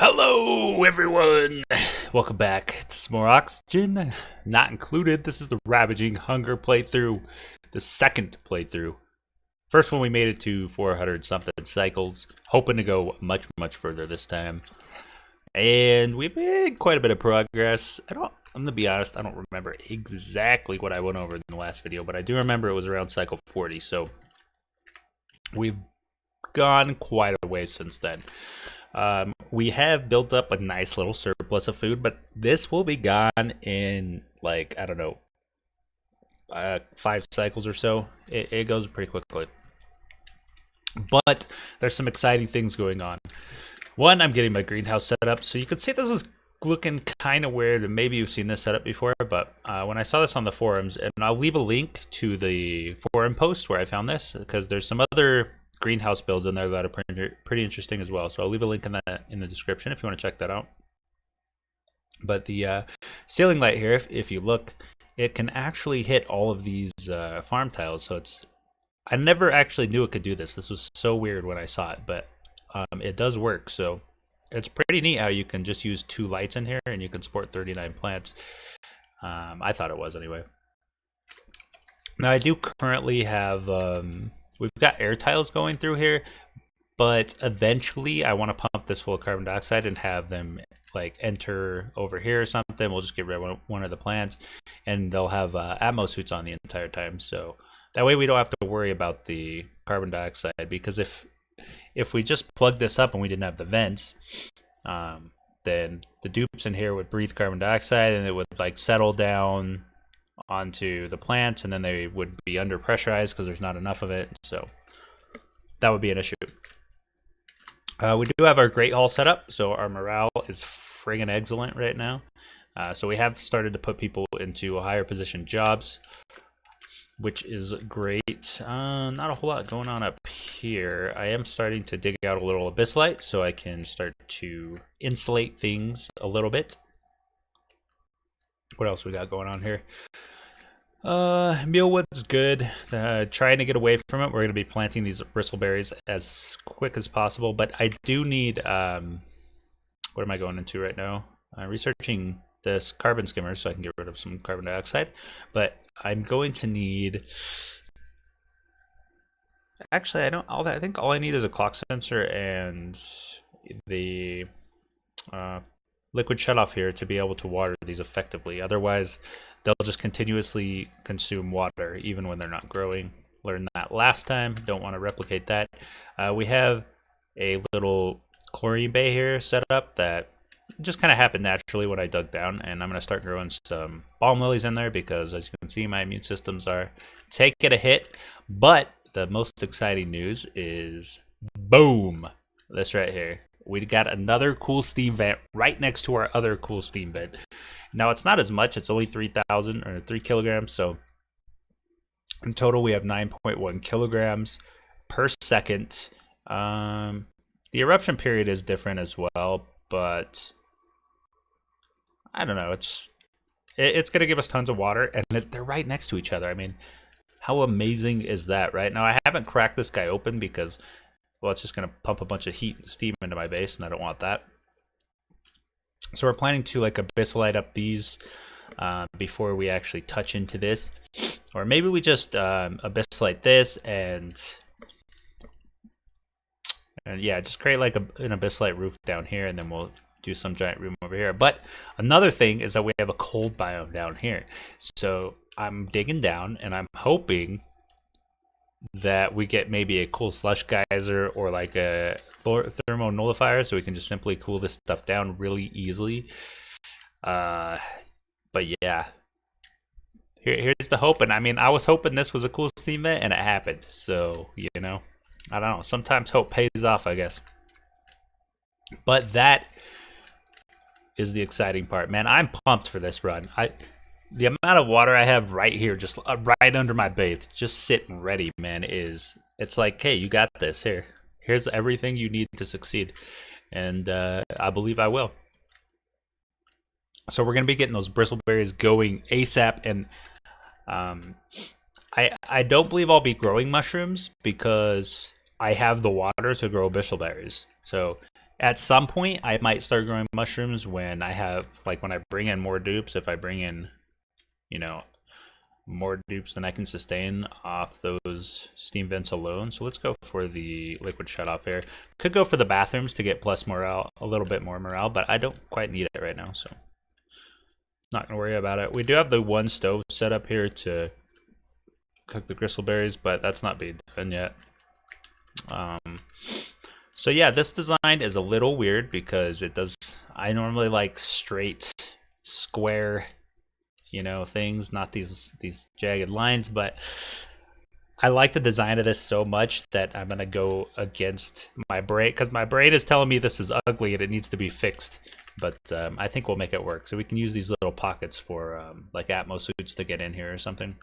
Hello, everyone! Welcome back to some more Oxygen Not Included. This is the Ravaging Hunger playthrough, the second playthrough. First one we made it to 400 something cycles, hoping to go much further this time. And we made quite a bit of progress. I'm gonna be honest, I don't remember exactly what I went over in the last video, but I do remember it was around cycle 40, so we've gone quite a way since then. We have built up a nice little surplus of food, but this will be gone in, like, I don't know, 5 cycles or so. It goes pretty quickly. But there's some exciting things going on. One, I'm getting my greenhouse set up. So you can see this is looking kind of weird, and maybe you've seen this setup before, but when I saw this on the forums, and I'll leave a link to the forum post where I found this, because there's some other greenhouse builds in there that are pretty interesting as well. So I'll leave a link in the description if you want to check that out. But the ceiling light here, if you look, it can actually hit all of these farm tiles. So I never actually knew it could do this. This was so weird when I saw it, but it does work. So it's pretty neat how you can just use 2 lights in here and you can support 39 plants. I thought it was anyway. Now I do currently have we've got air tiles going through here, but eventually I want to pump this full of carbon dioxide and have them like enter over here or something. We'll just get rid of one of the plants, and they'll have atmo suits on the entire time. So that way we don't have to worry about the carbon dioxide, because if we just plug this up and we didn't have the vents, then the dupes in here would breathe carbon dioxide and it would like settle down onto the plants, and then they would be under pressurized because there's not enough of it. So that would be an issue. We do have our Great Hall set up, so our morale is friggin' excellent right now. So we have started to put people into higher position jobs, which is great. Not a whole lot going on up here. I am starting to dig out a little abyssalite so I can start to insulate things a little bit. What else we got going on here? Mealwood's good. Trying to get away from it. We're going to be planting these bristleberries as quick as possible, but I do need, what am I going into right now? Researching this carbon skimmer so I can get rid of some carbon dioxide, but I'm going to need, actually I think all I need is a clock sensor and the liquid shutoff here to be able to water these effectively. Otherwise they'll just continuously consume water even when they're not growing. Learned that last time, don't want to replicate that. We have a little chlorine bay here set up that just kind of happened naturally when I dug down, and I'm going to start growing some balm lilies in there because, as you can see, my immune systems are taking a hit. But the most exciting news is, boom, this right here. We got another cool steam vent right next to our other cool steam vent. Now it's not as much, it's only 3,000 or 3 kilograms, so in total we have 9.1 kilograms per second. The eruption period is different as well, but I don't know, it's gonna give us tons of water, and they're right next to each other. I mean, how amazing is that? Right now I haven't cracked this guy open because, well, it's just going to pump a bunch of heat and steam into my base, and I don't want that. So we're planning to like abyssalite up these before we actually touch into this. Or maybe we just abyssalite this and yeah, just create like an abyssalite roof down here, and then we'll do some giant room over here. But another thing is that we have a cold biome down here. So I'm digging down, and I'm hoping that we get maybe a cool slush geyser or like a thermo nullifier, so we can just simply cool this stuff down really easily. But yeah, here's the hope. And I mean, I was hoping this was a cool steam vent, and it happened. So, you know, I don't know, sometimes hope pays off, I guess. But that is the exciting part, man. I'm pumped for this run. The amount of water I have right here, just right under my base, just sitting ready, man, it's like, hey, you got this. Here's everything you need to succeed, and I believe I will. So we're gonna be getting those bristleberries going ASAP, and I don't believe I'll be growing mushrooms because I have the water to grow bristleberries. So At some point, I might start growing mushrooms when I have, like, when I bring in more dupes. If I bring in, you know, more dupes than I can sustain off those steam vents alone. So let's go for the liquid shutoff here. Could go for the bathrooms to get plus morale, a little bit more morale, but I don't quite need it right now, so not gonna worry about it. We do have the one stove set up here to cook the gristleberries, but that's not being done yet. So yeah, this design is a little weird because it does. I normally like straight, square, things, not these jagged lines, but I like the design of this so much that I'm gonna go against my brain, because my brain is telling me this is ugly and it needs to be fixed. But I think we'll make it work. So we can use these little pockets for like Atmo suits to get in here or something.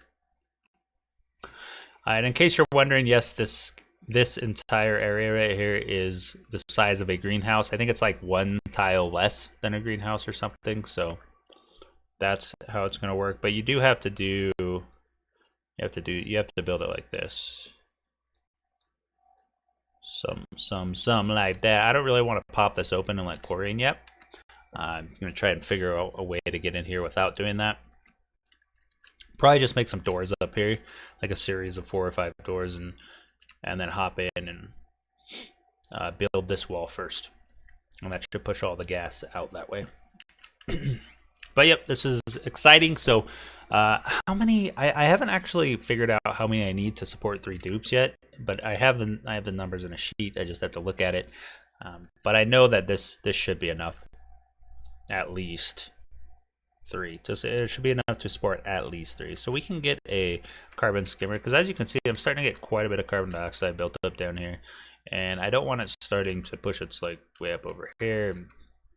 And in case you're wondering, yes, this entire area right here is the size of a greenhouse. I think it's like one tile less than a greenhouse or something. So that's how it's going to work. But you do have to do, you have to build it like this. Some like that. I don't really want to pop this open and let chlorine yet. I'm going to try and figure out a way to get in here without doing that. Probably just make some doors up here, like a series of 4 or 5 doors, and then hop in and build this wall first. And that should push all the gas out that way. But yep, this is exciting. So how many, I haven't actually figured out how many I need to support 3 dupes yet, but I have the numbers in a sheet. I just have to look at it. But I know that this should be enough. At least 3. It should be enough to support at least 3. So we can get a carbon skimmer, because as you can see, I'm starting to get quite a bit of carbon dioxide built up down here, and I don't want it starting to push its like way up over here.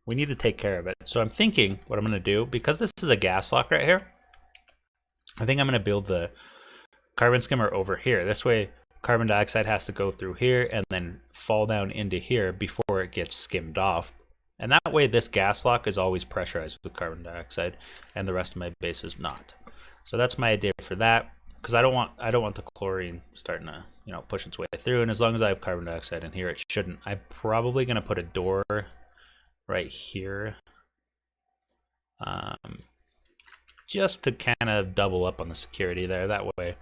We need to take care of it. So I'm thinking what I'm going to do, because this is a gas lock right here, I think I'm going to build the carbon skimmer over here. This way carbon dioxide has to go through here and then fall down into here before it gets skimmed off. And that way this gas lock is always pressurized with carbon dioxide, and the rest of my base is not. So that's my idea for that, because I don't want the chlorine starting to push its way through. And as long as I have carbon dioxide in here, it shouldn't. I'm probably going to put a door right here, just to kind of double up on the security there. That way,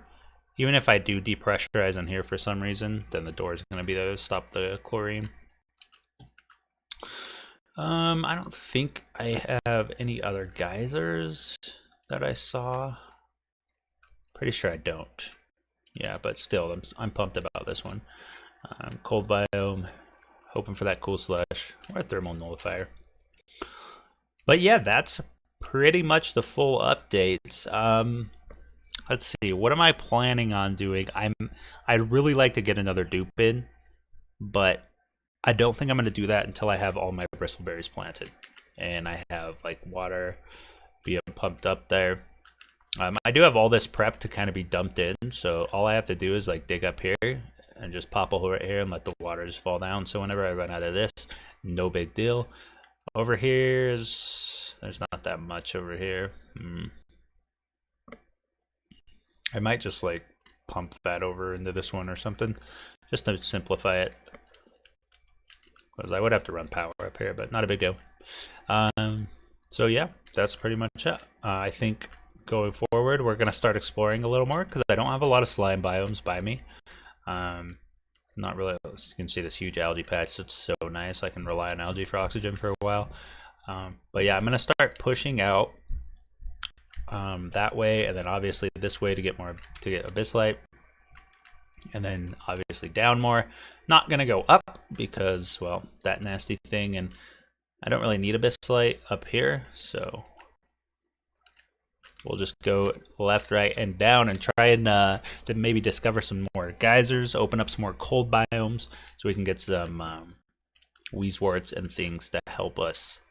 even if I do depressurize in here for some reason, then the door is going to be there to stop the chlorine. I don't think I have any other geysers that I saw. Pretty sure I don't. Yeah, but still, I'm pumped about this one. Cold biome, hoping for that cool slush or a thermal nullifier. But yeah, that's pretty much the full updates. Let's see, what am I planning on doing? I'd really like to get another dupe in, but I don't think I'm going to do that until I have all my bristleberries planted and I have like water being pumped up there. I do have all this prep to kind of be dumped in, so all I have to do is like dig up here and just pop a hole right here and let the water just fall down. So whenever I run out of this, no big deal. Over here there's not that much over here. I might just like pump that over into this one or something, just to simplify it, because I would have to run power up here, but not a big deal. So yeah, that's pretty much it. I think going forward, we're going to start exploring a little more, because I don't have a lot of slime biomes by me. Not really. You can see this huge algae patch. It's so nice. I can rely on algae for oxygen for a while. But yeah, I'm going to start pushing out that way, and then obviously this way to get abyssalite, and then obviously down more. Not going to go up because, well, that nasty thing, and I don't really need abyssalite up here, so we'll just go left, right, and down and try and to maybe discover some more geysers, open up some more cold biomes, so we can get some wheezeworts and things to help us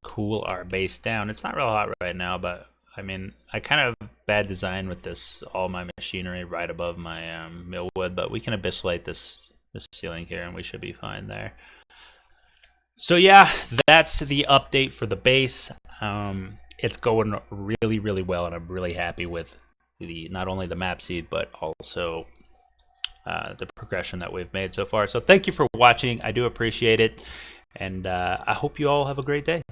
cool our base down. It's not real hot right now, but I mean, I kind of bad design with this, all my machinery right above my millwood, but we can abyssalite this ceiling here and we should be fine there. So yeah, that's the update for the base. It's going really, really well, and I'm really happy with not only the map seed, but also the progression that we've made so far. So thank you for watching. I do appreciate it, and I hope you all have a great day.